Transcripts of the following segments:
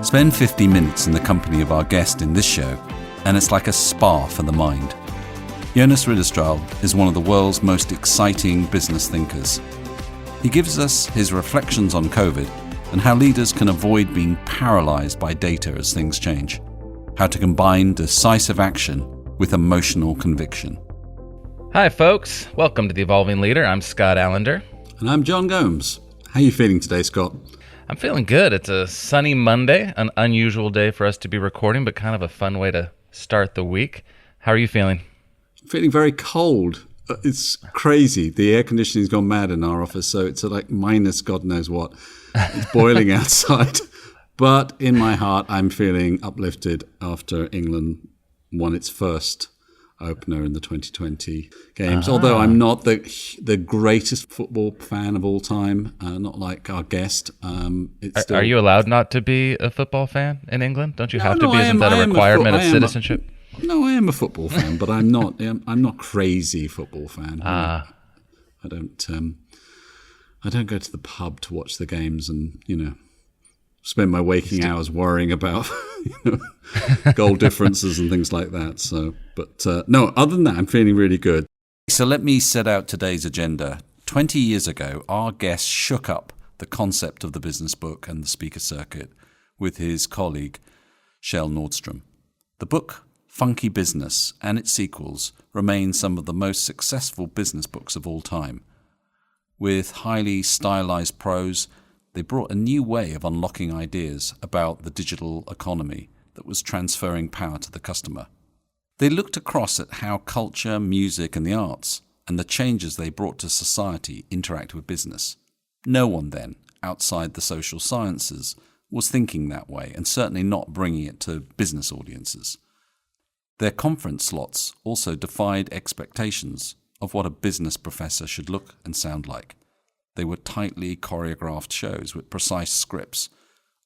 Spend 50 minutes in the company of our guest in this show, and it's like a spa for the mind. Jonas Ridderstråle is one of the world's most exciting business thinkers. He gives us his reflections on COVID and how leaders can avoid being paralyzed by data as things change. How to combine decisive action with emotional conviction. Hi folks, welcome to The Evolving Leader. I'm Scott Allender. And I'm John Gomes. How are you feeling today, Scott? I'm feeling good. It's a sunny Monday, an unusual day for us to be recording, but kind of a fun way to start the week. How are you feeling? I'm feeling very cold. It's crazy. The air conditioning's gone mad in our office, so it's like minus God knows what. It's boiling outside. But in my heart, I'm feeling uplifted after England won its first opener in the 2020 games. Although I'm not the greatest football fan of all time, not like our guest. Are you allowed not to be a football fan in England? Don't you have to be? Isn't that a requirement of citizenship? No, I am a football fan, but I'm not crazy football fan. I don't go to the pub to watch the games and spend my waking hours worrying about goal differences and things like that. So, but no, other than that, I'm feeling really good. So let me set out today's agenda. 20 years ago, our guest shook up the concept of the business book and the speaker circuit with his colleague, Kjell Nordstrom. The book, Funky Business, and its sequels remain some of the most successful business books of all time. With highly stylized prose, they brought a new way of unlocking ideas about the digital economy that was transferring power to the customer. They looked across at how culture, music, and the arts, and the changes they brought to society interact with business. No one then, outside the social sciences, was thinking that way, and certainly not bringing it to business audiences. Their conference slots also defied expectations of what a business professor should look and sound like. They were tightly choreographed shows with precise scripts.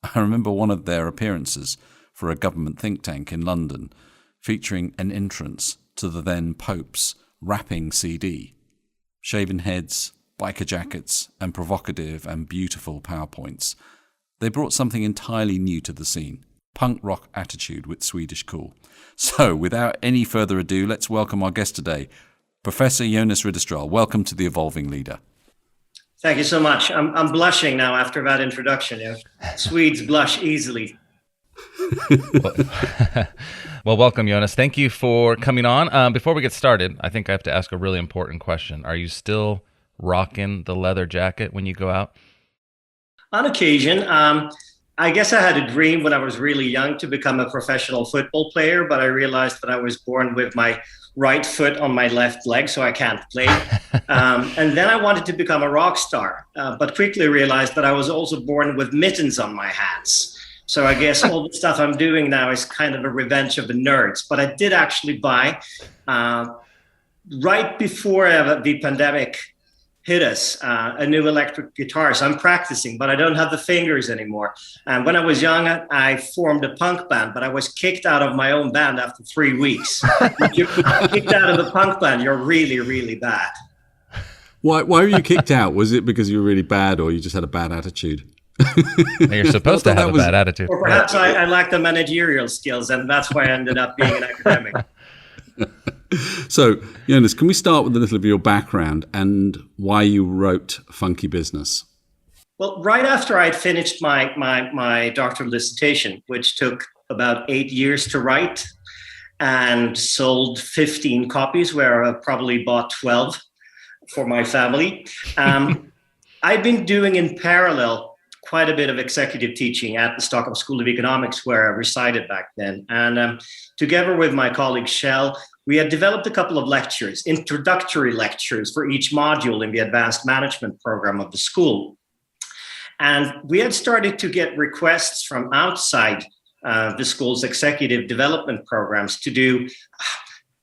I remember one of their appearances for a government think tank in London, featuring an entrance to the then Pope's rapping CD. Shaven heads, biker jackets, and provocative and beautiful PowerPoints. They brought something entirely new to the scene. Punk rock attitude with Swedish cool. So, without any further ado, let's welcome our guest today, Professor Jonas Ridderstråle. Welcome to The Evolving Leader. Thank you so much. I'm blushing now after that introduction. Swedes blush easily. Well, welcome, Jonas. Thank you for coming on. Before we get started, I think I have to ask a really important question. Are you still rocking the leather jacket when you go out? On occasion. I guess I had a dream when I was really young to become a professional football player, but I realized that I was born with my right foot on my left leg, so I can't play. And then I wanted to become a rock star, but quickly realized that I was also born with mittens on my hands. So I guess all the stuff I'm doing now is kind of a revenge of the nerds. But I did actually buy, right before the pandemic hit us, a new electric guitar. So I'm practicing, but I don't have the fingers anymore. And when I was young, I formed a punk band, but I was kicked out of my own band after 3 weeks. If you're kicked out of the punk band, you're really, really bad. Why were you kicked out? Was it because you were really bad or you just had a bad attitude? You're supposed to have a bad attitude. Or perhaps I lacked the managerial skills, and that's why I ended up being an academic. So, Jonas, can we start with a little of your background and why you wrote Funky Business? Well, right after I'd finished my doctoral dissertation, which took about 8 years to write and sold 15 copies, where I probably bought 12 for my family, I'd been doing in parallel quite a bit of executive teaching at the Stockholm School of Economics, where I resided back then. And together with my colleague Kjell, we had developed a couple of lectures, introductory lectures for each module in the advanced management program of the school. And we had started to get requests from outside the school's executive development programs to do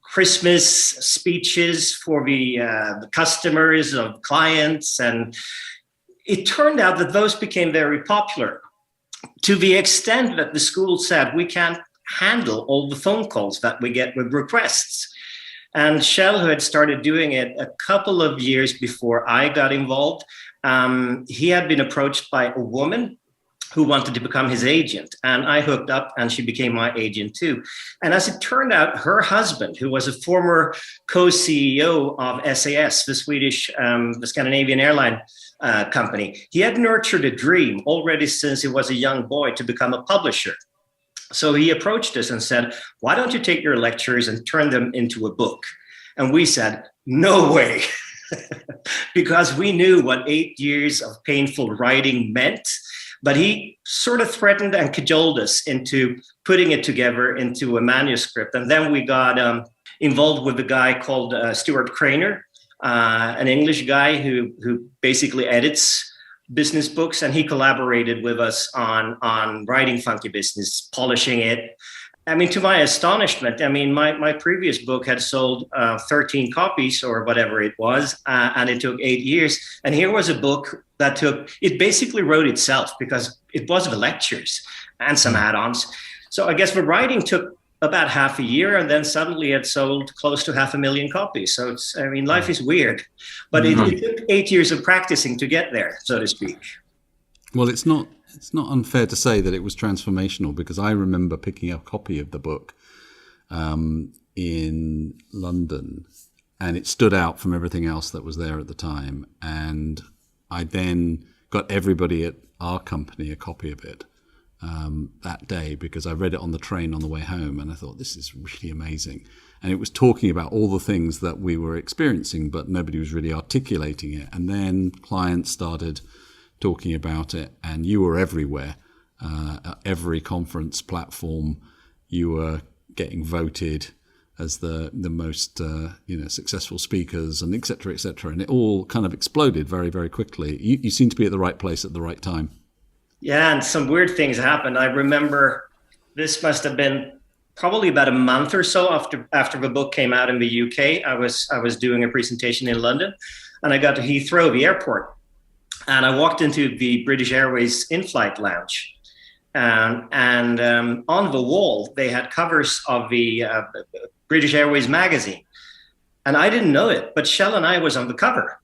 Christmas speeches for the customers of clients. And it turned out that those became very popular to the extent that the school said, we can't handle all the phone calls that we get with requests. And Kjell, who had started doing it a couple of years before I got involved, he had been approached by a woman who wanted to become his agent. And I hooked up and she became my agent too. And as it turned out, her husband, who was a former co-CEO of SAS, the Swedish, the Scandinavian airline company, he had nurtured a dream already since he was a young boy to become a publisher. So he approached us and said, why don't you take your lectures and turn them into a book? And we said, no way. Because we knew what 8 years of painful writing meant. But he sort of threatened and cajoled us into putting it together into a manuscript. And then we got involved with a guy called Stuart Craner, an English guy who basically edits business books. And he collaborated with us on writing Funky Business, polishing it. I mean, to my astonishment, I mean, my previous book had sold 13 copies or whatever it was, and it took 8 years. And here was a book that it basically wrote itself because it was the lectures and some add-ons. So I guess the writing took about half a year, and then suddenly it sold close to 500,000 copies. So life is weird, but it took 8 years of practicing to get there, so to speak. Well, it's not unfair to say that it was transformational, because I remember picking up a copy of the book in London, and it stood out from everything else that was there at the time. And I then got everybody at our company a copy of it that day, because I read it on the train on the way home, and I thought, this is really amazing. And it was talking about all the things that we were experiencing, but nobody was really articulating it. And then clients started talking about it, and you were everywhere. At every conference platform, you were getting voted as the most successful speakers, and et cetera, and it all kind of exploded very, very quickly. You seem to be at the right place at the right time. Yeah, and some weird things happened. I remember this must have been probably about a month or so after the book came out in the UK. I was doing a presentation in London, and I got to Heathrow, the airport. And I walked into the British Airways in-flight lounge, and on the wall, they had covers of the British Airways magazine. And I didn't know it, but Shell and I was on the cover.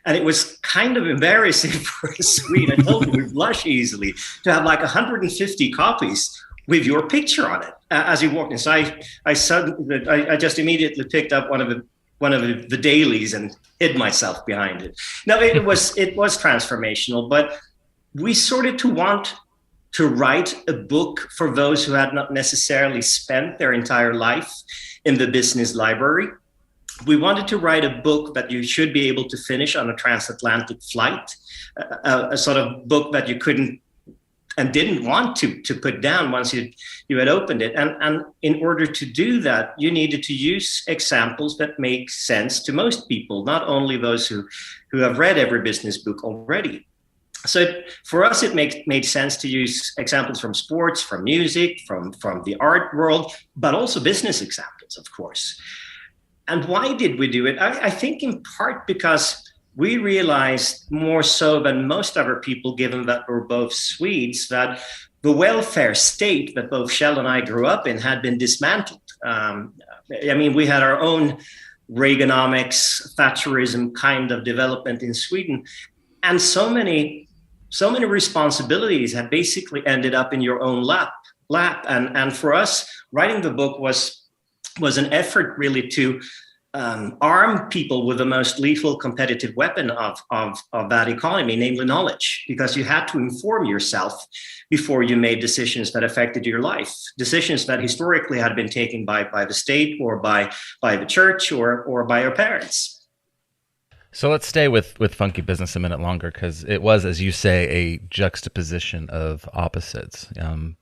And it was kind of embarrassing for a Swede. I told you, we blush easily to have like 150 copies with your picture on it as you walked in. So I just immediately picked up one of the dailies and hid myself behind it. Now, it was transformational, but we started to want to write a book for those who had not necessarily spent their entire life in the business library. We wanted to write a book that you should be able to finish on a transatlantic flight, a sort of book that you couldn't and didn't want to put down once you had opened it. And in order to do that, you needed to use examples that make sense to most people, not only those who have read every business book already. So for us, it made sense to use examples from sports, from music, from the art world, but also business examples, of course. And why did we do it? I think in part because we realized more so than most other people, given that we're both Swedes, that the welfare state that both Shell and I grew up in had been dismantled. We had our own Reaganomics, Thatcherism kind of development in Sweden. And so many responsibilities had basically ended up in your own lap. And for us, writing the book was an effort really to arm people with the most lethal competitive weapon of that economy, namely knowledge, because you had to inform yourself before you made decisions that affected your life, decisions that historically had been taken by the state or by the church or by your parents. So let's stay with Funky Business a minute longer, because it was, as you say, a juxtaposition of opposites.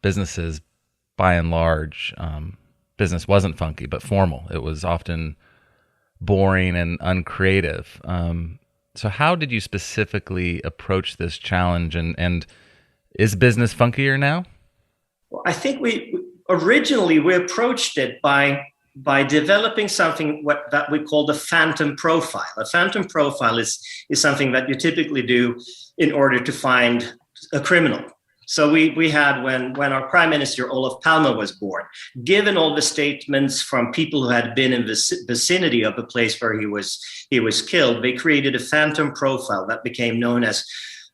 Businesses, by and large, business wasn't funky, but formal. It was often boring and uncreative. So how did you specifically approach this challenge, and is business funkier now? Well, I think we originally approached it by developing something that we call the phantom profile. A phantom profile is something that you typically do in order to find a criminal. So we had, when our Prime Minister Olof Palme was born, given all the statements from people who had been in the vicinity of the place where he was killed, they created a phantom profile that became known as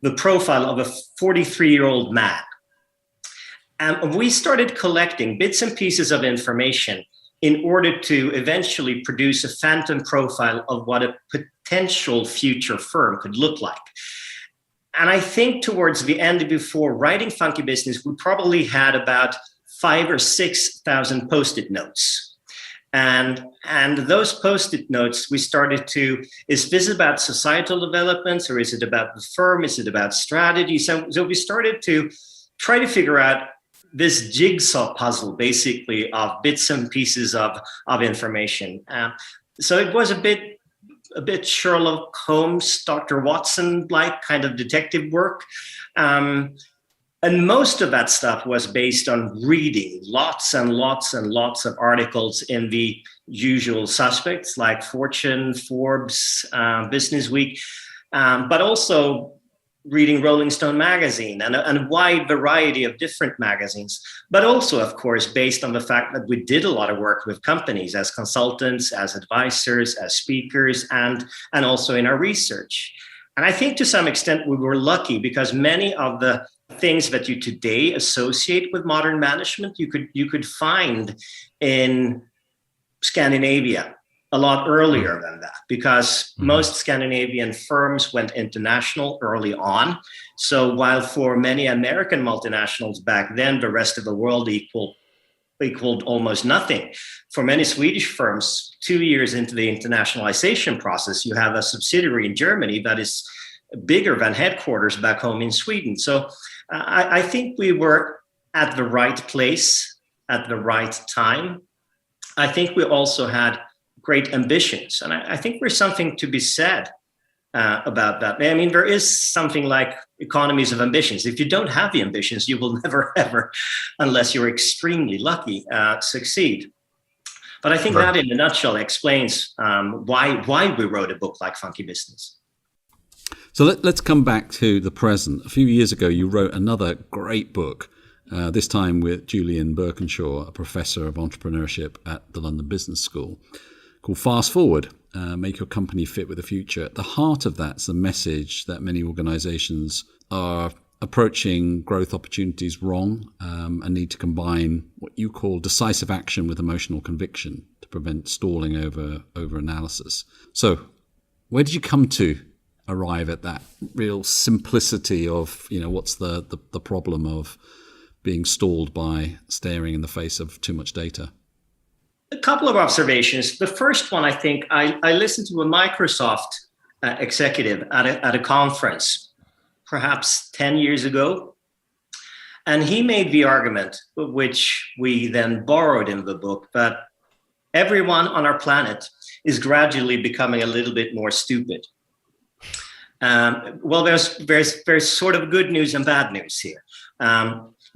the profile of a 43-year-old man. And we started collecting bits and pieces of information in order to eventually produce a phantom profile of what a potential future firm could look like. And I think towards the end, before writing Funky Business, we probably had about 5,000 or 6,000 Post-it notes. And those Post-it notes, we started to, is this about societal developments, or is it about the firm? Is it about strategy? So we started to try to figure out this jigsaw puzzle, basically, of bits and pieces of information. So it was a bit Sherlock Holmes, Dr. Watson-like kind of detective work. And most of that stuff was based on reading lots and lots and lots of articles in the usual suspects like Fortune, Forbes, Business Week, but also reading Rolling Stone magazine and a wide variety of different magazines, but also, of course, based on the fact that we did a lot of work with companies as consultants, as advisors, as speakers, and also in our research. And I think to some extent we were lucky, because many of the things that you today associate with modern management, you could find in Scandinavia a lot earlier than that, because most Scandinavian firms went international early on. So while for many American multinationals back then, the rest of the world equaled almost nothing, for many Swedish firms, 2 years into the internationalization process, you have a subsidiary in Germany that is bigger than headquarters back home in Sweden. So I think we were at the right place at the right time. I think we also had great ambitions. And I think there's something to be said about that. I mean, there is something like economies of ambitions. If you don't have the ambitions, you will never, ever, unless you're extremely lucky, succeed. But I think that in a nutshell explains why we wrote a book like Funky Business. So let's come back to the present. A few years ago, you wrote another great book, this time with Julian Birkinshaw, a professor of entrepreneurship at the London Business School, called Fast Forward, Make Your Company Fit with the Future. At the heart of that's the message that many organizations are approaching growth opportunities wrong and need to combine what you call decisive action with emotional conviction to prevent stalling over analysis. So where did you come to arrive at that real simplicity of, what's the problem of being stalled by staring in the face of too much data? A couple of observations. The first one, I think, I listened to a Microsoft executive at a conference, perhaps 10 years ago. And he made the argument, which we then borrowed in the book, that everyone on our planet is gradually becoming a little bit more stupid. Well, there's sort of good news and bad news here.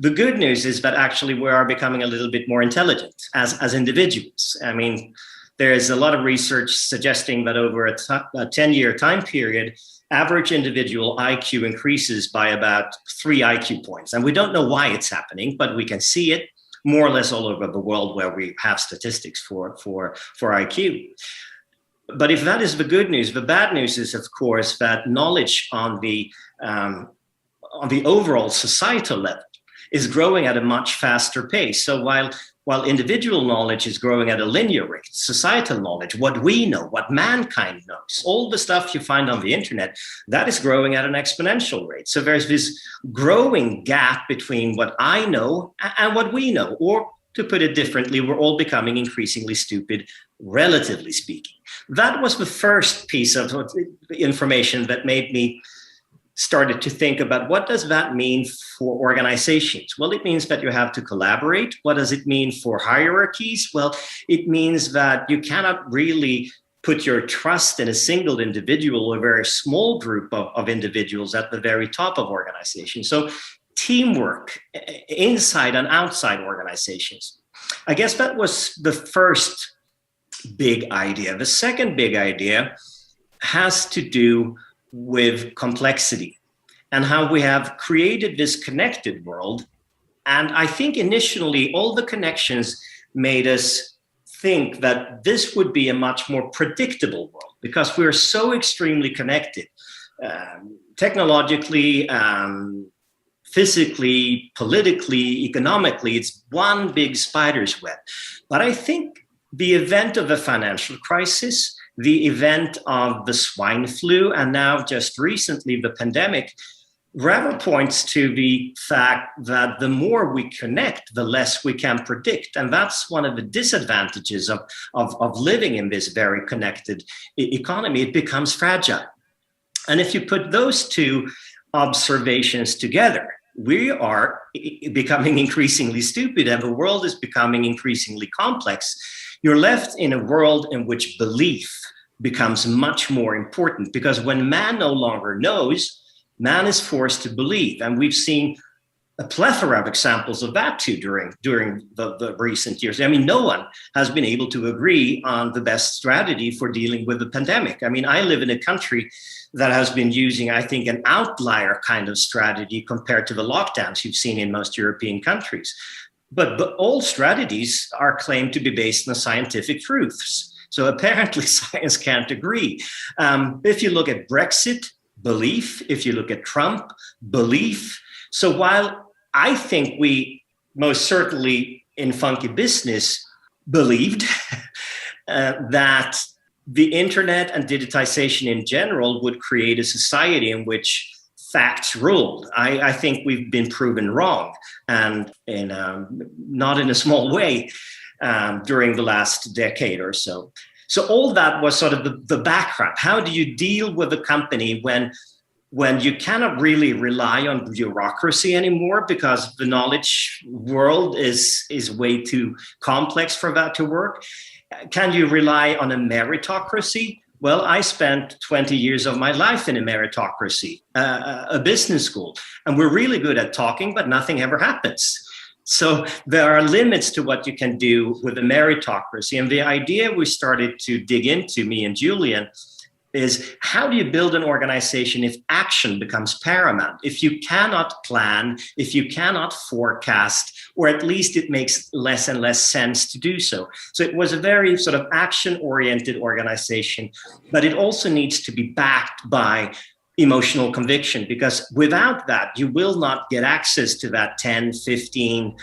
The good news is that actually we are becoming a little bit more intelligent as individuals. I mean, there's a lot of research suggesting that over a 10-year time period, average individual IQ increases by about 3 IQ points. And we don't know why it's happening, but we can see it more or less all over the world where we have statistics for IQ. But if that is the good news, the bad news is, of course, that knowledge on the overall societal level is growing at a much faster pace. So while individual knowledge is growing at a linear rate, societal knowledge, what we know, what mankind knows, all the stuff you find on the internet, that is growing at an exponential rate. So there's this growing gap between what I know and what we know, or to put it differently, we're all becoming increasingly stupid, relatively speaking. That was the first piece of information that made me started to think about what does that mean for organizations? Well, it means that you have to collaborate. What does it mean for hierarchies? Well, it means that you cannot really put your trust in a single individual or a very small group of individuals at the very top of organizations. So teamwork inside and outside organizations. I guess that was the first big idea. The second big idea has to do with complexity and how we have created this connected world. And I think initially all the connections made us think that this would be a much more predictable world because we're so extremely connected technologically, physically, politically, economically. It's one big spider's web. But I think the event of the financial crisis, the event of the swine flu, and now just recently the pandemic, rather points to the fact that the more we connect, the less we can predict. And that's one of the disadvantages of living in this very connected economy. It becomes fragile. And if you put those two observations together, we are becoming increasingly stupid and the world is becoming increasingly complex. You're left in a world in which belief becomes much more important, because when man no longer knows, man is forced to believe. And we've seen a plethora of examples of that too during the recent years. I mean, no one has been able to agree on the best strategy for dealing with the pandemic. I mean, I live in a country that has been using, I think, an outlier kind of strategy compared to the lockdowns you've seen in most European countries. But all strategies are claimed to be based on scientific truths. So apparently science can't agree. If you look at Brexit, belief. If you look at Trump, belief. So while I think we most certainly in Funky Business believed that the internet and digitization in general would create a society in which facts ruled, I think we've been proven wrong, and not in a small way during the last decade or so. So all that was sort of the background. How do you deal with a company when you cannot really rely on bureaucracy anymore because the knowledge world is way too complex for that to work? Can you rely on a meritocracy? Well, I spent 20 years of my life in a meritocracy, a business school, and we're really good at talking, but nothing ever happens. So there are limits to what you can do with a meritocracy. And the idea we started to dig into, me and Julian, is how do you build an organization if action becomes paramount? If you cannot plan, if you cannot forecast, or at least it makes less and less sense to do so. So it was a very sort of action-oriented organization, but it also needs to be backed by emotional conviction, because without that, you will not get access to that 10, 15%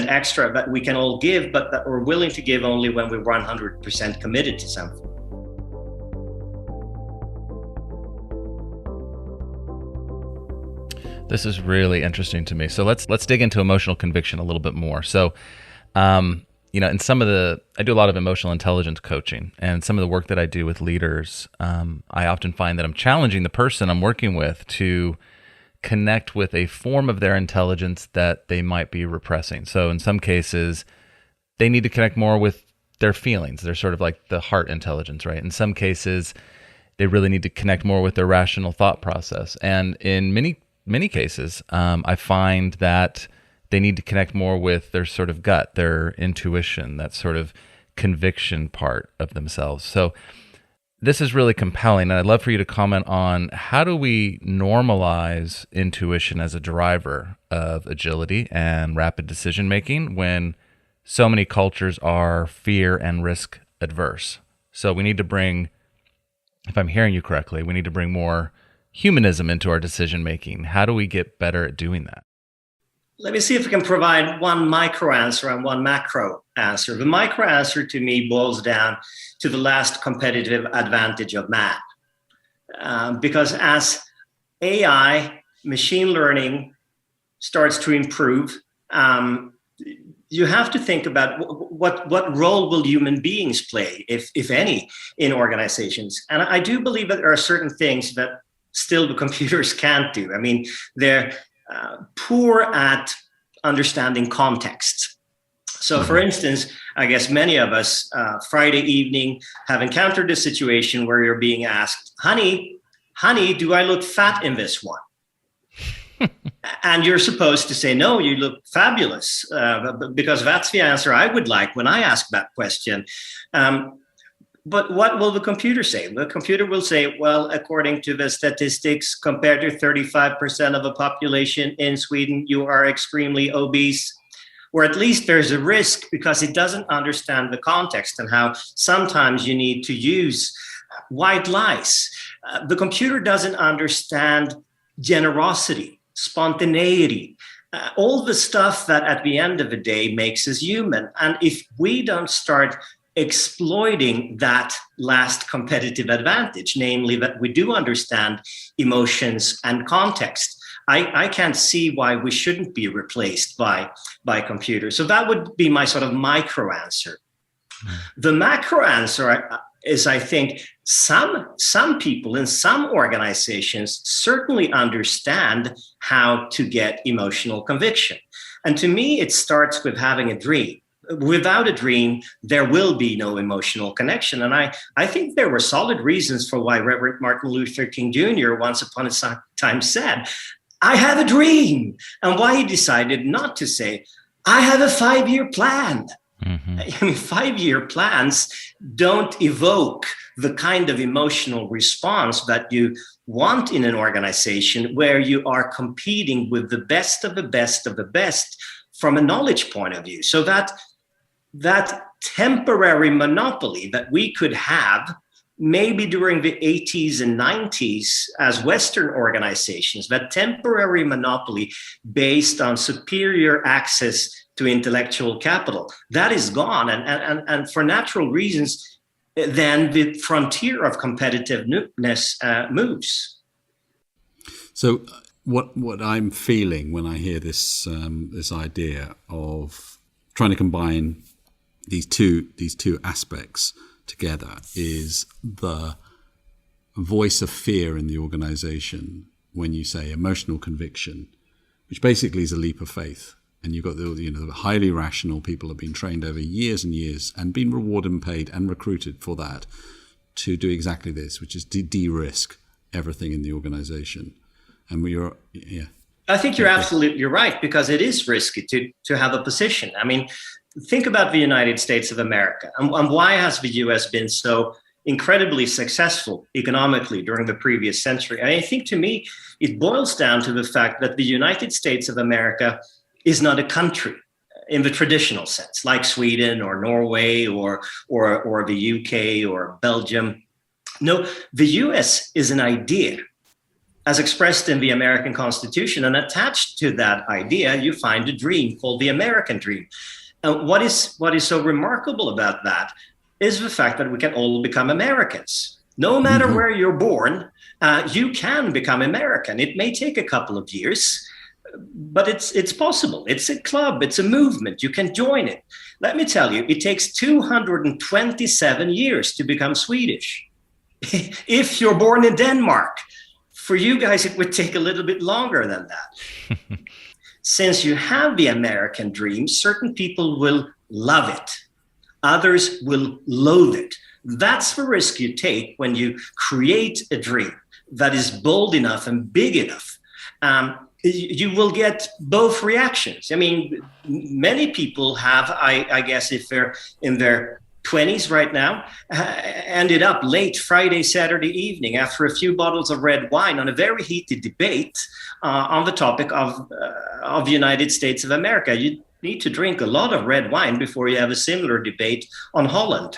extra that we can all give, but that we're willing to give only when we're 100% committed to something. This is really interesting to me. So let's dig into emotional conviction a little bit more. So, in I do a lot of emotional intelligence coaching, and some of the work that I do with leaders, I often find that I'm challenging the person I'm working with to connect with a form of their intelligence that they might be repressing. So in some cases, they need to connect more with their feelings. They're sort of like the heart intelligence, right? In some cases, they really need to connect more with their rational thought process. And in many cases, I find that they need to connect more with their sort of gut, their intuition, that sort of conviction part of themselves. So this is really compelling, and I'd love for you to comment on how do we normalize intuition as a driver of agility and rapid decision-making when so many cultures are fear and risk adverse. So we need to bring, if I'm hearing you correctly, we need to bring more humanism into our decision-making. How do we get better at doing that? Let me see if I can provide one micro answer and one macro answer. The micro answer to me boils down to the last competitive advantage of man. Because as AI, machine learning, starts to improve, you have to think about what role will human beings play, if any, in organizations. And I do believe that there are certain things that still the computers can't do. I mean, they're poor at understanding context. So for instance, I guess many of us Friday evening have encountered a situation where you're being asked, honey, do I look fat in this one? And you're supposed to say, no, you look fabulous, because that's the answer I would like when I ask that question. But what will the computer say? The computer will say, well, according to the statistics, compared to 35% of the population in Sweden, you are extremely obese. Or at least there's a risk, because it doesn't understand the context and how sometimes you need to use white lies. The computer doesn't understand generosity. spontaneity, all the stuff that at the end of the day makes us human. And if we don't start exploiting that last competitive advantage, namely that we do understand emotions and context, I can't see why we shouldn't be replaced by computers. So that would be my sort of micro answer. The macro answer is, I think, some people in some organizations certainly understand how to get emotional conviction. And to me, it starts with having a dream. Without a dream, there will be no emotional connection. And I think there were solid reasons for why Reverend Martin Luther King Jr. once upon a time said, "I have a dream," and why he decided not to say, "I have a 5-year plan." Mm-hmm. I mean, 5-year plans don't evoke the kind of emotional response that you want in an organization where you are competing with the best of the best of the best from a knowledge point of view. So that temporary monopoly that we could have maybe during the 80s and 90s as Western organizations, that temporary monopoly based on superior access to intellectual capital, that is gone. And for natural reasons, then the frontier of competitiveness moves. So what I'm feeling when I hear this this idea of trying to combine these two aspects together is the voice of fear in the organization when you say emotional conviction, which basically is a leap of faith. And you've got the highly rational people have been trained over years and years and been rewarded and paid and recruited for that to do exactly this, which is de-risk everything in the organization. And I think you're absolutely right, because it is risky to have a position. I mean, think about the United States of America and why has the US been so incredibly successful economically during the previous century? And I think, to me, it boils down to the fact that the United States of America is not a country in the traditional sense, like Sweden or Norway or the UK or Belgium. No, the US is an idea as expressed in the American Constitution, and attached to that idea, you find a dream called the American dream. And what is so remarkable about that is the fact that we can all become Americans. No matter mm-hmm. where you're born, you can become American. It may take a couple of years, but it's possible. It's a club. It's a movement. You can join it. Let me tell you, it takes 227 years to become Swedish. If you're born in Denmark, for you guys, it would take a little bit longer than that. Since you have the American dream, certain people will love it. Others will loathe it. That's the risk you take when you create a dream that is bold enough and big enough. You will get both reactions. I mean, many people have, I guess, if they're in their 20s right now, ended up late Friday, Saturday evening after a few bottles of red wine on a very heated debate on the topic of the United States of America. You need to drink a lot of red wine before you have a similar debate on Holland.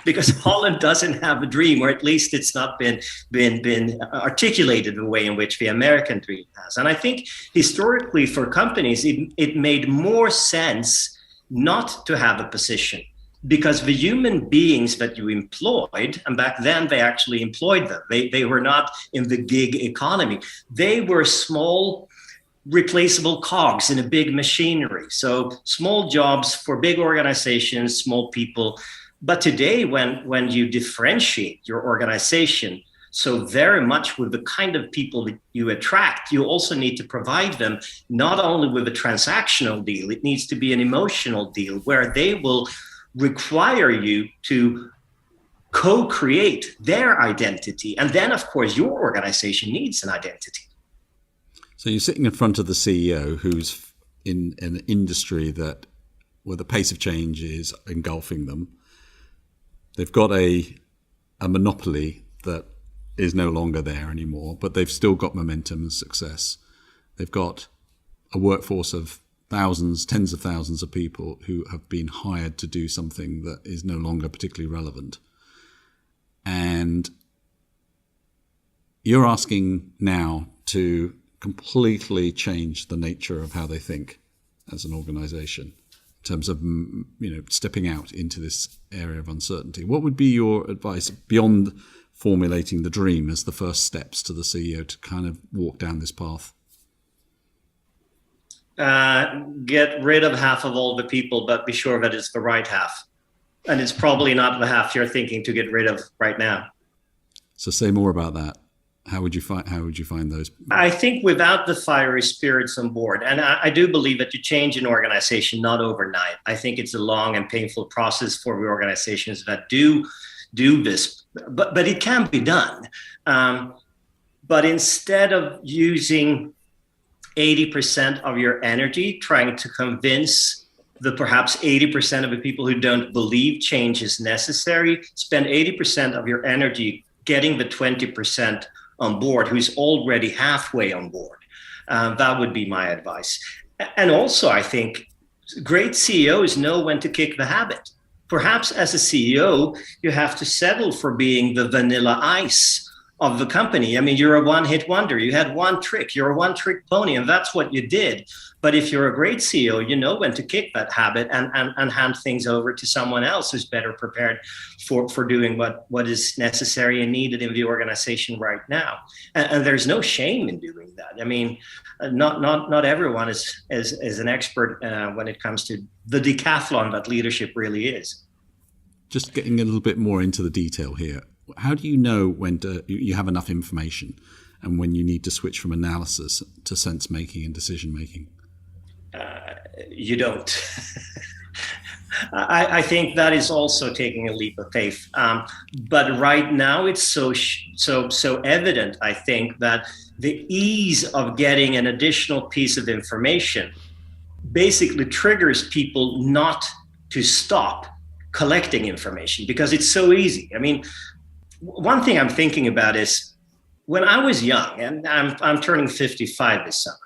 Because Holland doesn't have a dream, or at least it's not been articulated the way in which the American dream has. And I think historically for companies, it made more sense not to have a position, because the human beings that you employed, and back then they actually employed them, they were not in the gig economy. They were small replaceable cogs in a big machinery. So small jobs for big organizations, small people. But today, when you differentiate your organization so very much with the kind of people that you attract, you also need to provide them not only with a transactional deal, it needs to be an emotional deal where they will require you to co-create their identity. And then, of course, your organization needs an identity. So you're sitting in front of the CEO who's in an industry where the pace of change is engulfing them. They've got a monopoly that is no longer there anymore, but they've still got momentum and success. They've got a workforce of thousands, tens of thousands of people who have been hired to do something that is no longer particularly relevant. And you're asking now to completely change the nature of how they think as an organization in terms of, stepping out into this area of uncertainty? What would be your advice beyond formulating the dream as the first steps to the CEO to kind of walk down this path? Get rid of half of all the people, but be sure that it's the right half. And it's probably not the half you're thinking to get rid of right now. So say more about that. How would you find those? I think without the fiery spirits on board, and I do believe that you change an organization not overnight. I think it's a long and painful process for the organizations that do this, but it can be done. But instead of using 80% of your energy trying to convince the perhaps 80% of the people who don't believe change is necessary, spend 80% of your energy getting the 20% on board who's already halfway on board. That would be my advice. And also, I think great CEOs know when to kick the habit. Perhaps as a CEO, you have to settle for being the vanilla ice of the company. I mean, you're a one-hit wonder. You had one trick. You're a one-trick pony, and that's what you did. But if you're a great CEO, you know when to kick that habit and hand things over to someone else who's better prepared for doing what is necessary and needed in the organization right now. And there's no shame in doing that. I mean, not everyone is an expert when it comes to the decathlon that leadership really is. Just getting a little bit more into the detail here. How do you know when you have enough information and when you need to switch from analysis to sense making and decision making? You don't. I think that is also taking a leap of faith. But right now it's so evident, I think, that the ease of getting an additional piece of information basically triggers people not to stop collecting information because it's so easy. I mean, one thing I'm thinking about is when I was young, and I'm turning 55 this summer.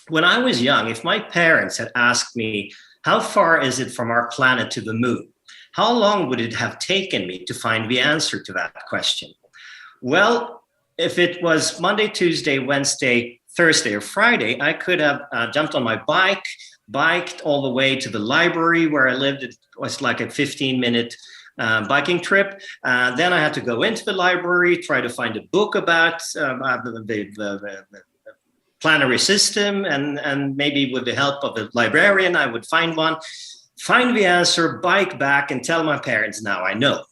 When I was young, if my parents had asked me, how far is it from our planet to the moon? How long would it have taken me to find the answer to that question? Well, if it was Monday, Tuesday, Wednesday, Thursday, or Friday, I could have jumped on my biked all the way to the library where I lived. It was like a 15-minute biking trip. Then I had to go into the library, try to find a book about the planetary system, and maybe with the help of a librarian, I would find the answer, bike back, and tell my parents, now I know.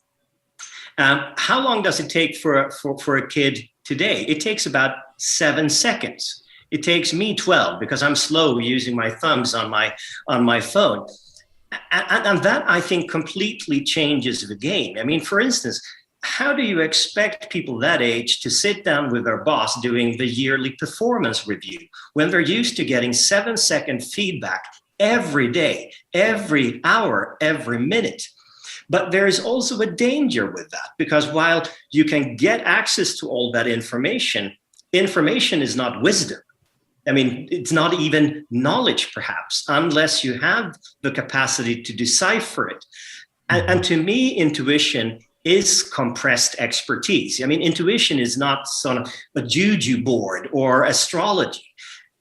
How long does it take for a kid today? It takes about 7 seconds. It takes me 12 because I'm slow using my thumbs on my phone. And that, I think, completely changes the game. I mean, for instance, how do you expect people that age to sit down with their boss doing the yearly performance review when they're used to getting 7-second feedback every day, every hour, every minute? But there is also a danger with that, because while you can get access to all that information is not wisdom. I mean, it's not even knowledge, perhaps, unless you have the capacity to decipher it. And to me, intuition is compressed expertise. I mean, intuition is not sort of a juju board or astrology.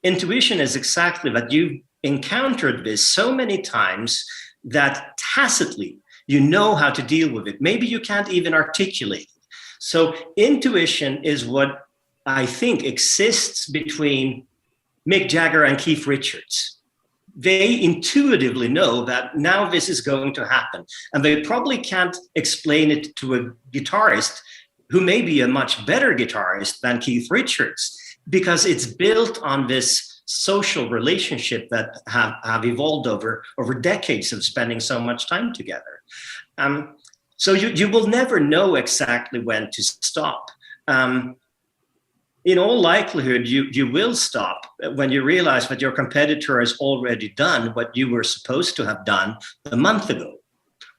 Intuition is exactly that. You've encountered this so many times that tacitly you know how to deal with it. Maybe you can't even articulate it. So intuition is what I think exists between Mick Jagger and Keith Richards. They intuitively know that now this is going to happen. And they probably can't explain it to a guitarist who may be a much better guitarist than Keith Richards, because it's built on this social relationship that have evolved over decades of spending so much time together. So you will never know exactly when to stop. In all likelihood, you will stop when you realize that your competitor has already done what you were supposed to have done a month ago,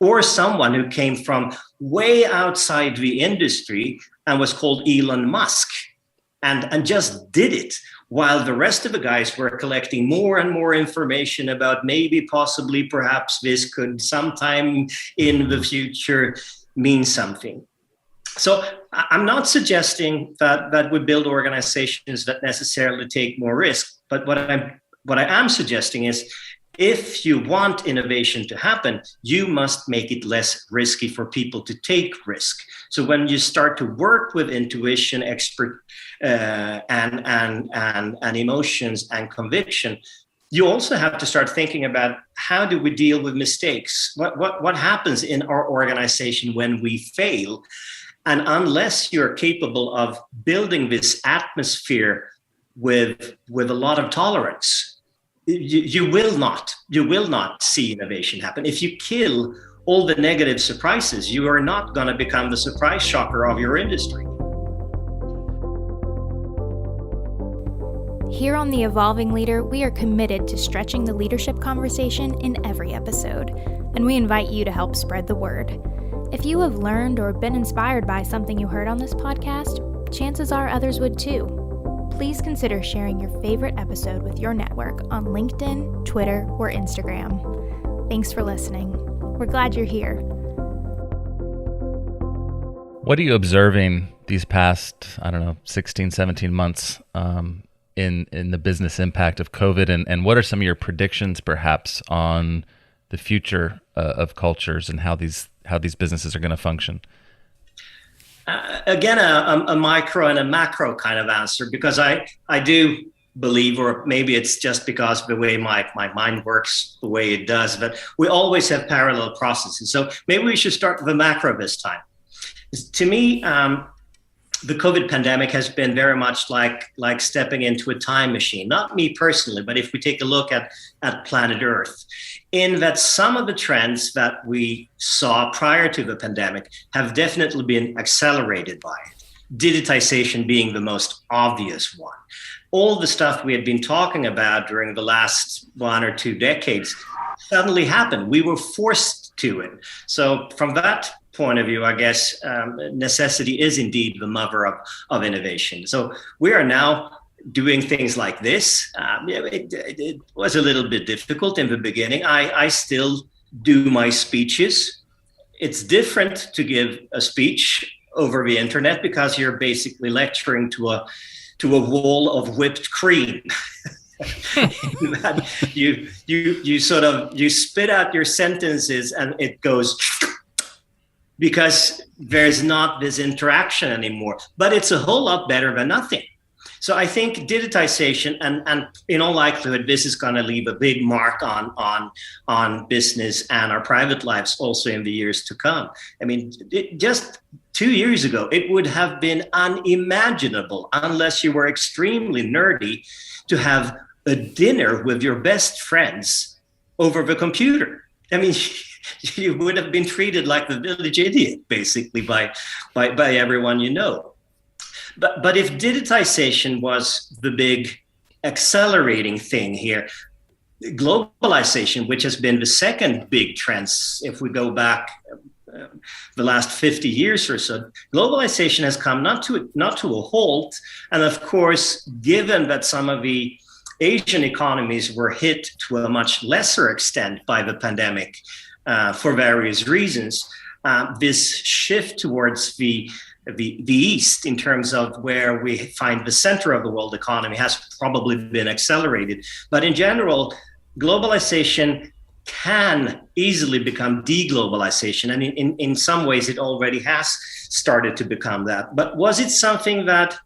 or someone who came from way outside the industry and was called Elon Musk and just did it, while the rest of the guys were collecting more and more information about maybe, possibly, perhaps this could sometime in the future mean something. So I'm not suggesting that we build organizations that necessarily take more risk, but what I am suggesting is, if you want innovation to happen, you must make it less risky for people to take risk. So when you start to work with intuition, expert, and emotions and conviction, you also have to start thinking about, how do we deal with mistakes? What happens in our organization when we fail? And unless you're capable of building this atmosphere with a lot of tolerance, you will not see innovation happen. If you kill all the negative surprises, you are not going to become the surprise shocker of your industry. Here on The Evolving Leader, we are committed to stretching the leadership conversation in every episode, and we invite you to help spread the word. If you have learned or been inspired by something you heard on this podcast, chances are others would too. Please consider sharing your favorite episode with your network on LinkedIn, Twitter, or Instagram. Thanks for listening. We're glad you're here. What are you observing these past, 16, 17 months in the business impact of COVID? And what are some of your predictions perhaps on the future of cultures and how these businesses are going to function? Again, a micro and a macro kind of answer, because I do believe, or maybe it's just because of the way my mind works the way it does, but we always have parallel processes. So maybe we should start with the macro this time. To me, the COVID pandemic has been very much like stepping into a time machine. Not me personally, but if we take a look at planet Earth, in that some of the trends that we saw prior to the pandemic have definitely been accelerated by it. Digitization being the most obvious one. All the stuff we had been talking about during the last 1 or 2 decades suddenly happened. We were forced to it. So from that point of view, I guess necessity is indeed the mother of innovation. So we are now doing things like this. It was a little bit difficult in the beginning. I still do my speeches. It's different to give a speech over the internet because you're basically lecturing to a wall of whipped cream. you spit out your sentences and it goes, because there's not this interaction anymore. But it's a whole lot better than nothing. So I think digitization, and in all likelihood, this is going to leave a big mark on business and our private lives also in the years to come. I mean, just 2 years ago, it would have been unimaginable, unless you were extremely nerdy, to have a dinner with your best friends over the computer. I mean, you would have been treated like the village idiot, basically, by everyone you know. But if digitization was the big accelerating thing here, globalization, which has been the second big trend, if we go back the last 50 years or so, globalization has come not to a halt. And of course, given that some of the Asian economies were hit to a much lesser extent by the pandemic for various reasons, this shift towards the East, in terms of where we find the center of the world economy, has probably been accelerated. But in general, globalization can easily become deglobalization. And in some ways, it already has started to become that. But was it something that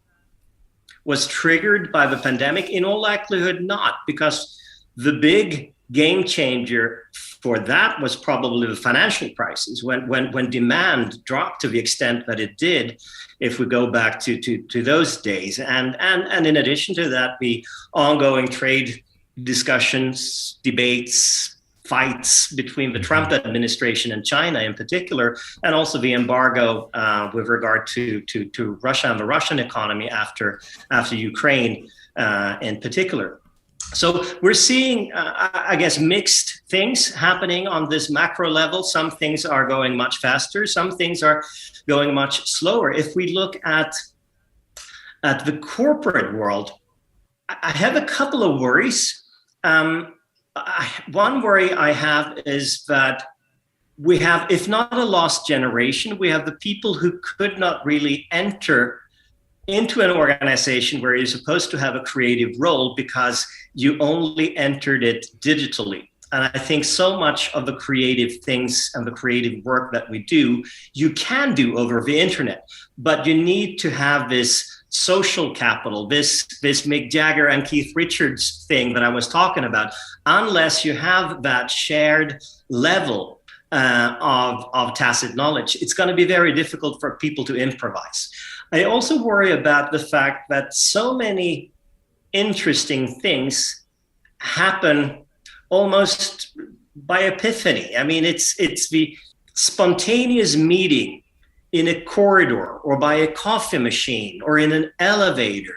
was triggered by the pandemic? In all likelihood, not, because the big game changer for that was probably the financial crisis, when demand dropped to the extent that it did, if we go back to those days. And in addition to that, the ongoing trade discussions, debates, fights between the Trump administration and China in particular, and also the embargo with regard to Russia and the Russian economy after Ukraine in particular. So we're seeing, I guess, mixed things happening on this macro level. Some things are going much faster. Some things are going much slower. If we look at the corporate world, I have a couple of worries. One worry I have is that we have, if not a lost generation, we have the people who could not really enter into an organization where you're supposed to have a creative role because you only entered it digitally. And I think so much of the creative things and the creative work that we do, you can do over the internet, but you need to have this social capital, this Mick Jagger and Keith Richards thing that I was talking about. Unless you have that shared level of tacit knowledge, it's going to be very difficult for people to improvise. I also worry about the fact that so many interesting things happen almost by epiphany. I mean, it's the spontaneous meeting in a corridor or by a coffee machine or in an elevator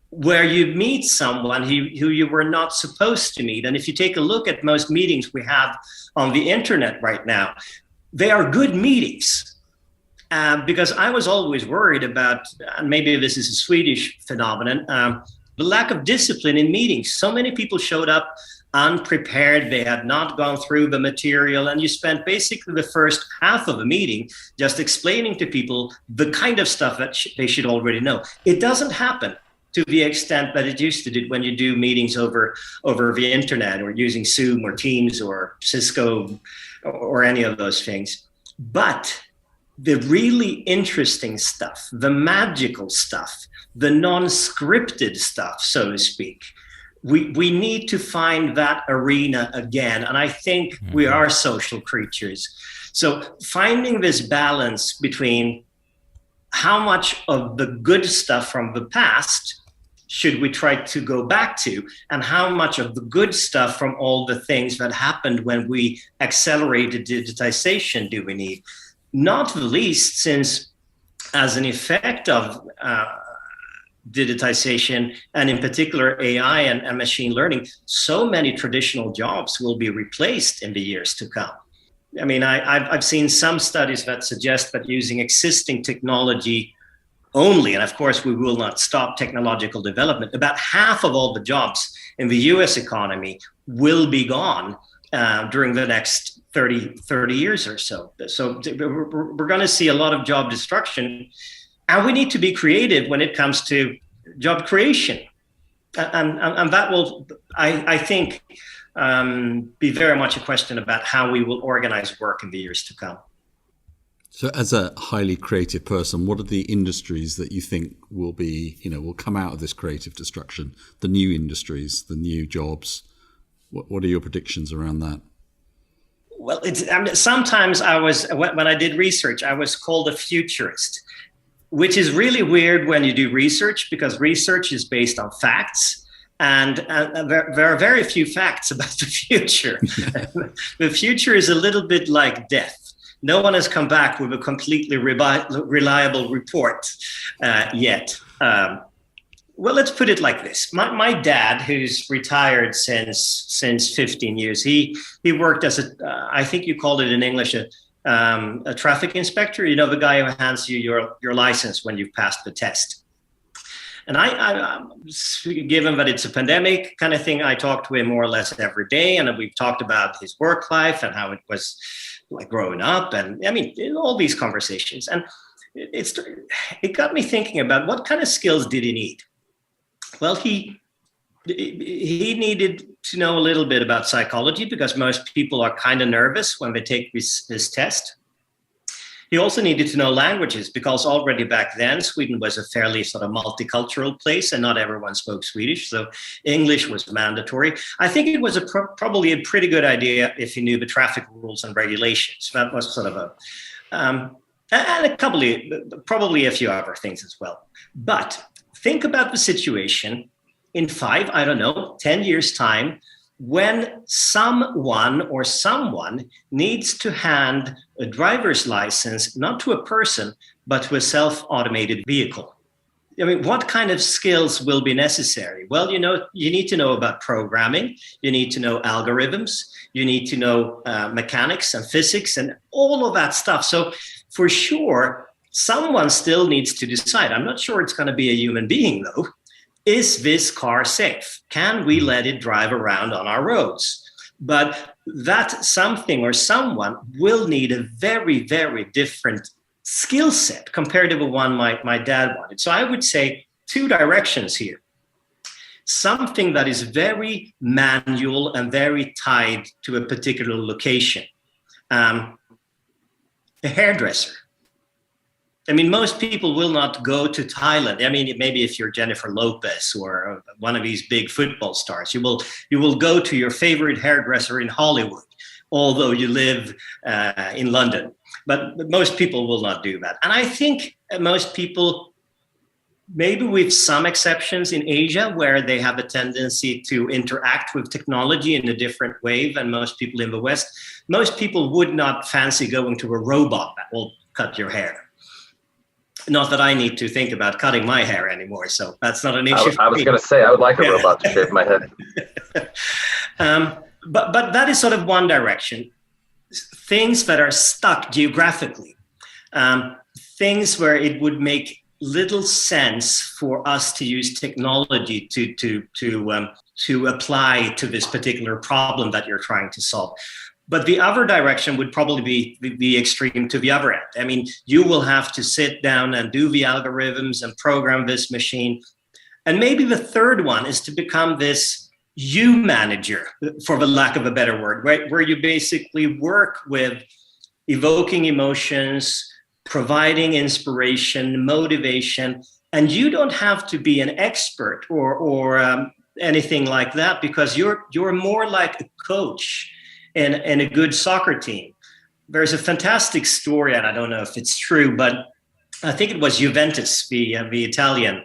where you meet someone who you were not supposed to meet. And if you take a look at most meetings we have on the internet right now, they are good meetings. Because I was always worried about, and maybe this is a Swedish phenomenon, the lack of discipline in meetings. So many people showed up unprepared. They had not gone through the material, and you spent basically the first half of a meeting just explaining to people the kind of stuff that they should already know. It doesn't happen to the extent that it used to do when you do meetings over the internet or using Zoom or Teams or Cisco or any of those things. But the really interesting stuff, the magical stuff, the non-scripted stuff, so to speak, we need to find that arena again. And I think we are social creatures. So finding this balance between how much of the good stuff from the past should we try to go back to, and how much of the good stuff from all the things that happened when we accelerated digitization do we need? Not the least, since as an effect of digitization, and in particular AI and machine learning, so many traditional jobs will be replaced in the years to come. I mean, I've seen some studies that suggest that using existing technology only, and of course we will not stop technological development, about half of all the jobs in the US economy will be gone during the next 30 years or so. So we're going to see a lot of job destruction, and we need to be creative when it comes to job creation. And that will, I think, be very much a question about how we will organize work in the years to come. So as a highly creative person, what are the industries that you think will be, will come out of this creative destruction? The new industries, the new jobs? What are your predictions around that? Well, sometimes when I did research, I was called a futurist, which is really weird when you do research, because research is based on facts. And there are very few facts about the future. The future is a little bit like death. No one has come back with a completely reliable report yet. Well, let's put it like this. My dad, who's retired since 15 years, he worked as I think you called it in English, a traffic inspector. The guy who hands you your license when you've passed the test. And I given that it's a pandemic kind of thing, I talked to him more or less every day, and we've talked about his work life and how it was like growing up, and I mean all these conversations. And it got me thinking about what kind of skills did he need. Well, he needed to know a little bit about psychology, because most people are kind of nervous when they take this test. He also needed to know languages, because already back then, Sweden was a fairly sort of multicultural place and not everyone spoke Swedish. So English was mandatory. I think it was probably a pretty good idea if he knew the traffic rules and regulations. That was sort of and probably a few other things as well. But think about the situation in 10 years' time, when someone needs to hand a driver's license, not to a person, but to a self-automated vehicle. I mean, what kind of skills will be necessary? Well, you need to know about programming. You need to know algorithms. You need to know mechanics and physics and all of that stuff. So for sure, someone still needs to decide. I'm not sure it's going to be a human being, though. Is this car safe? Can we let it drive around on our roads? But that something or someone will need a very, very different skill set compared to the one my dad wanted. So I would say two directions here. Something that is very manual and very tied to a particular location. A hairdresser. I mean, most people will not go to Thailand. I mean, maybe if you're Jennifer Lopez or one of these big football stars, you will go to your favorite hairdresser in Hollywood, although you live in London. But most people will not do that. And I think most people, maybe with some exceptions in Asia, where they have a tendency to interact with technology in a different way than most people in the West, most people would not fancy going to a robot that will cut your hair. Not that I need to think about cutting my hair anymore, so that's not an issue. I was going to say, I would like a robot to shave my head. But that is sort of one direction. Things that are stuck geographically, things where it would make little sense for us to use technology to apply to this particular problem that you're trying to solve. But the other direction would probably be the extreme to the other end. I mean, you will have to sit down and do the algorithms and program this machine. And maybe the third one is to become this you manager, for the lack of a better word, right? Where you basically work with evoking emotions, providing inspiration, motivation, and you don't have to be an expert or anything like that, because you're more like a coach in a good soccer team. There's a fantastic story, and I don't know if it's true, but I think it was Juventus, the Italian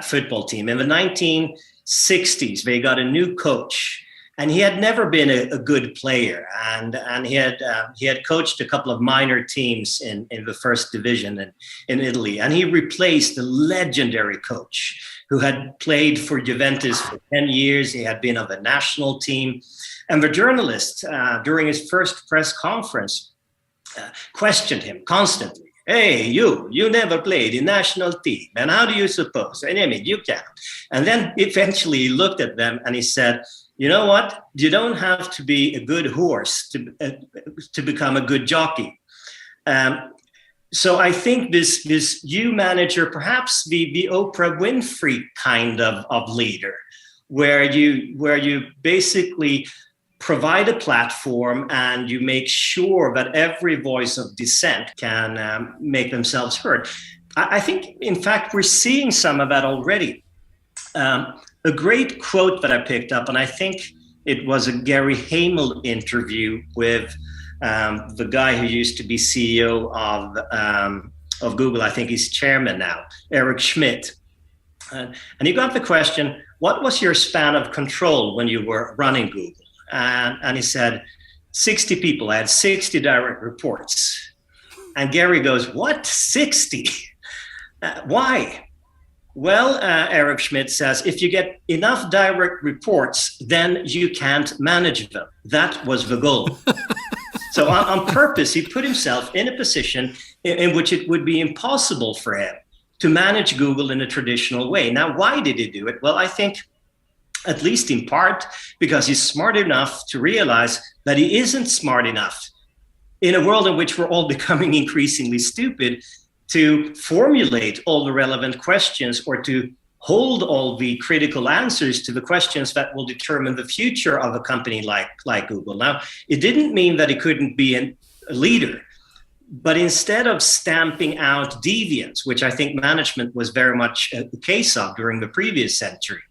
football team. In the 1960s, they got a new coach, and he had never been a good player, and he had coached a couple of minor teams in the first division in Italy, and he replaced a legendary coach who had played for Juventus for 10 years. He had been on the national team. And the journalist, during his first press conference, questioned him constantly. Hey, you never played in national team. And how do you suppose? And I mean, you can't. And then eventually he looked at them and he said, you know what? You don't have to be a good horse to become a good jockey. So I think this you manager, perhaps the Oprah Winfrey kind of leader, where you basically provide a platform and you make sure that every voice of dissent can make themselves heard. I think, in fact, we're seeing some of that already. A great quote that I picked up, and I think it was a Gary Hamel interview with the guy who used to be CEO of Google. I think he's chairman now, Eric Schmidt. And he got the question, what was your span of control when you were running Google? And he said, 60 people. I had 60 direct reports. And Gary goes, what, 60? Why? Well, Eric Schmidt says, if you get enough direct reports, then you can't manage them. That was the goal. So on purpose, he put himself in a position in which it would be impossible for him to manage Google in a traditional way. Now, why did he do it? Well, I think, at least in part, because he's smart enough to realize that he isn't smart enough in a world in which we're all becoming increasingly stupid to formulate all the relevant questions or to hold all the critical answers to the questions that will determine the future of a company like Google. Now, it didn't mean that he couldn't be a leader, but instead of stamping out deviance, which I think management was very much a case of during the previous century,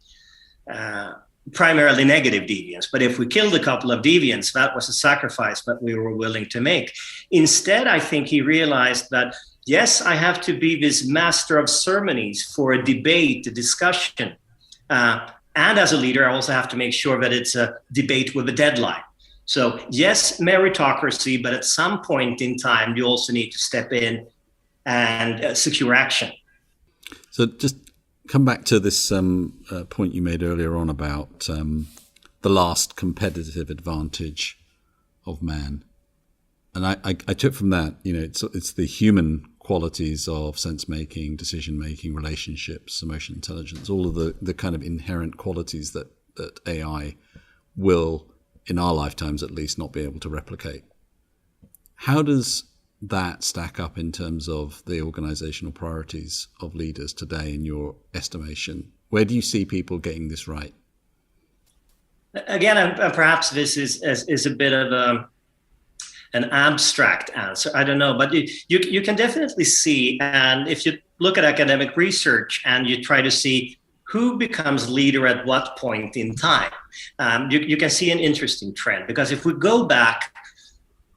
primarily negative deviance. But if we killed a couple of deviants, that was a sacrifice that we were willing to make. Instead, I think he realized that, yes, I have to be this master of ceremonies for a debate, a discussion. And as a leader, I also have to make sure that it's a debate with a deadline. So yes, meritocracy, but at some point in time, you also need to step in and secure action. So just come back to this point you made earlier on about the last competitive advantage of man. And I took from that, it's the human qualities of sense-making, decision-making, relationships, emotional intelligence, all of the kind of inherent qualities that AI will in our lifetimes at least, not be able to replicate. How does that stack up in terms of the organizational priorities of leaders today in your estimation? Where do you see people getting this right? Again, and perhaps this is a bit of an abstract answer. I don't know, but you can definitely see, and if you look at academic research and you try to see who becomes leader at what point in time, you can see an interesting trend. Because if we go back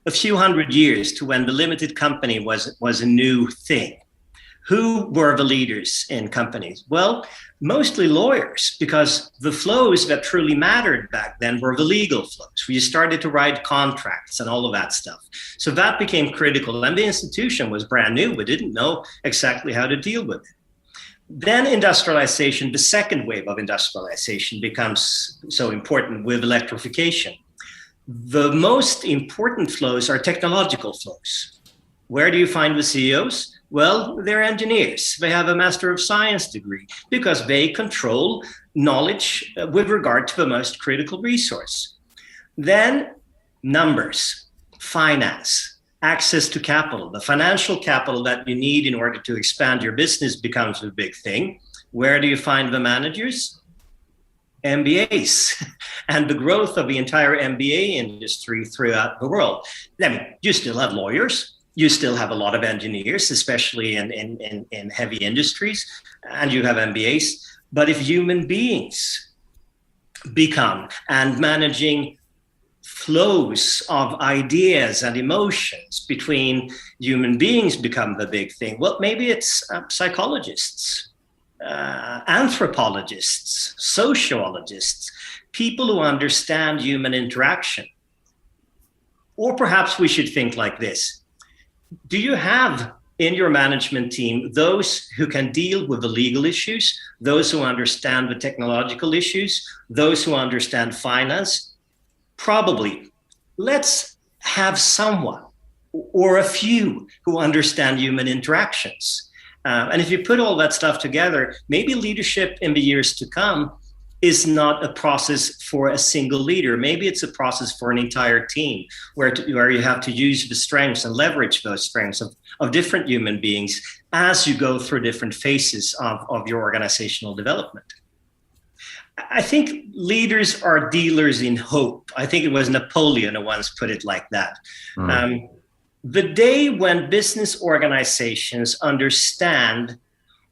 a few hundred years to when the limited company was a new thing, who were the leaders in companies? Well, mostly lawyers, because the flows that truly mattered back then were the legal flows, where you started to write contracts and all of that stuff. So that became critical, and the institution was brand new. We didn't know exactly how to deal with it. Then industrialization, the second wave of industrialization, becomes so important with electrification. The most important flows are technological flows. Where do you find the CEOs? Well, they're engineers. They have a Master of Science degree because they control knowledge with regard to the most critical resource. Then numbers, finance, access to capital. The financial capital that you need in order to expand your business becomes a big thing. Where do you find the managers? MBAs and the growth of the entire MBA industry throughout the world. I mean, you still have lawyers. You still have a lot of engineers, especially in heavy industries, and you have MBAs. But if human beings become, and managing flows of ideas and emotions between human beings become the big thing, well, maybe it's psychologists, anthropologists, sociologists, people who understand human interaction. Or perhaps we should think like this. Do you have in your management team those who can deal with the legal issues, those who understand the technological issues, those who understand finance? Probably. Let's have someone or a few who understand human interactions. And if you put all that stuff together, maybe leadership in the years to come is not a process for a single leader. Maybe it's a process for an entire team where you have to use the strengths and leverage those strengths of different human beings as you go through different phases of your organizational development. I think leaders are dealers in hope. I think it was Napoleon who once put it like that. The day when business organizations understand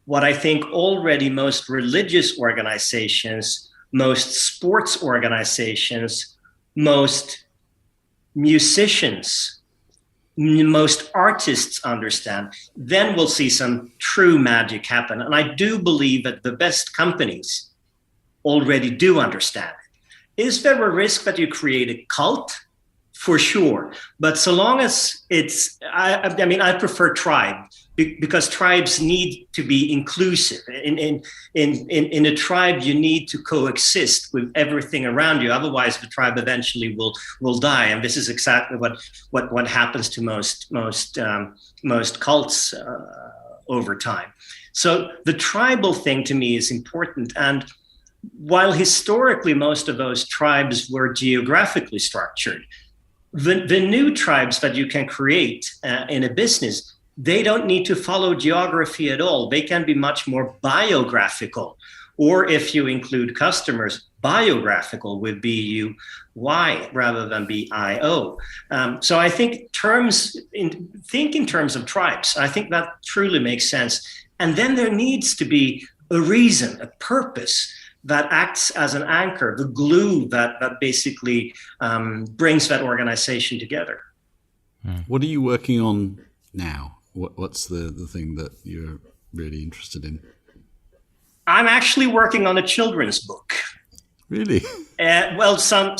what I think already most religious organizations, most sports organizations, most musicians, most artists understand, then we'll see some true magic happen. And I do believe that the best companies already do understand it. Is there a risk that you create a cult? For sure. But so long as it's, I prefer tribe, because tribes need to be inclusive. In a tribe, you need to coexist with everything around you. Otherwise, the tribe eventually will die. And this is exactly what happens to most cults over time. So the tribal thing to me is important. And while historically most of those tribes were geographically structured, the new tribes that you can create in a business, they don't need to follow geography at all. They can be much more biographical, or if you include customers, biographical with B-U-Y rather than B-I-O. So I think think in terms of tribes. I think that truly makes sense. And then there needs to be a reason, a purpose that acts as an anchor, the glue that basically brings that organization together. What are you working on now? What's the thing that you're really interested in? I'm actually working on a children's book. Really? Well, some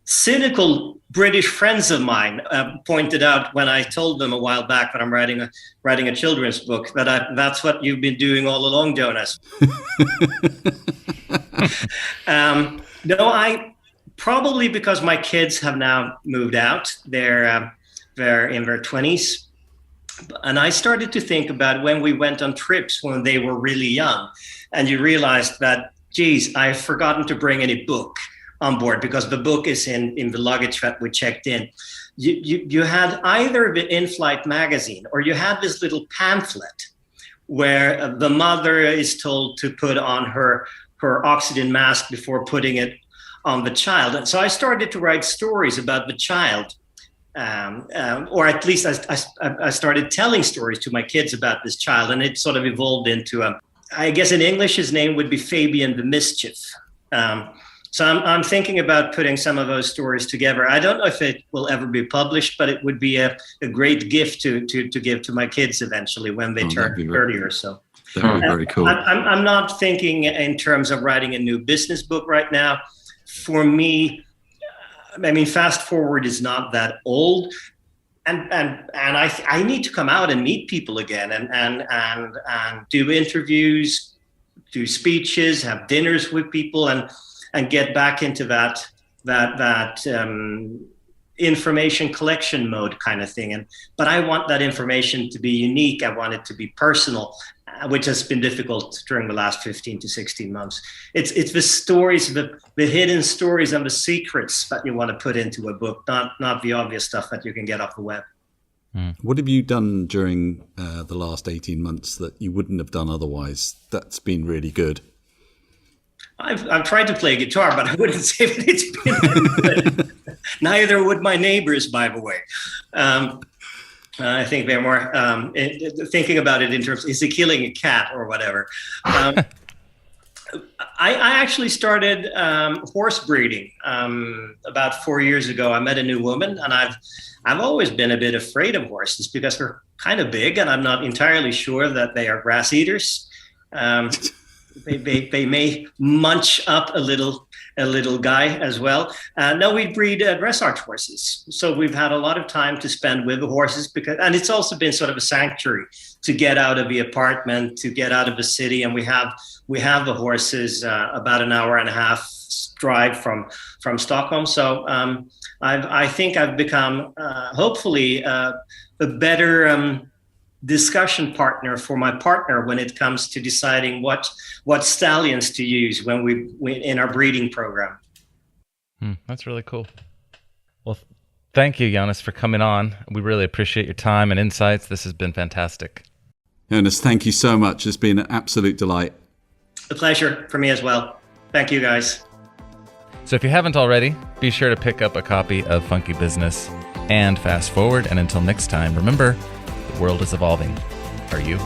cynical British friends of mine pointed out when I told them a while back that I'm writing a children's book that's what you've been doing all along, Jonas. No, I probably because my kids have now moved out. They're in their 20s. And I started to think about when we went on trips when they were really young, and you realized that, geez, I've forgotten to bring any book. on board because the book is in the luggage that we checked in. You had either the in-flight magazine or you had this little pamphlet where the mother is told to put on her oxygen mask before putting it on the child. And so I started to write stories about the child, or at least I started telling stories to my kids about this child, and it sort of evolved into I guess in English his name would be Fabian the Mischief. So I'm thinking about putting some of those stories together. I don't know if it will ever be published, but it would be a great gift to give to my kids eventually when they turn 30 or so. That would be very cool. I'm not thinking in terms of writing a new business book right now. For me, I mean, Fast Forward is not that old. And I need to come out and meet people again and do interviews, do speeches, have dinners with people, and get back into that information collection mode kind of thing. But I want that information to be unique. I want it to be personal, which has been difficult during the last 15 to 16 months. It's the stories, the hidden stories and the secrets that you want to put into a book, not the obvious stuff that you can get off the web. What have you done during the last 18 months that you wouldn't have done otherwise that's been really good? I've tried to play guitar, but I wouldn't say that it's been good. Neither would my neighbors, by the way. I think they're more thinking about it in terms of, is he killing a cat or whatever? I actually started horse breeding about 4 years ago. I met a new woman, and I've always been a bit afraid of horses because they're kind of big, and I'm not entirely sure that they are grass eaters. They may munch up a little guy as well. No, we breed dressage horses, so we've had a lot of time to spend with the horses and it's also been sort of a sanctuary to get out of the apartment, to get out of the city, and we have the horses about an hour and a half drive from Stockholm. So I think I've become hopefully a better discussion partner for my partner when it comes to deciding what stallions to use when we in our breeding program. That's really cool. Well, thank you, Jonas, for coming on. We really appreciate your time and insights. This has been fantastic. Jonas, thank you so much. It's been an absolute delight. A pleasure for me as well. Thank you, guys. So if you haven't already, be sure to pick up a copy of Funky Business and Fast Forward. And until next time, remember, the world is evolving. Are you?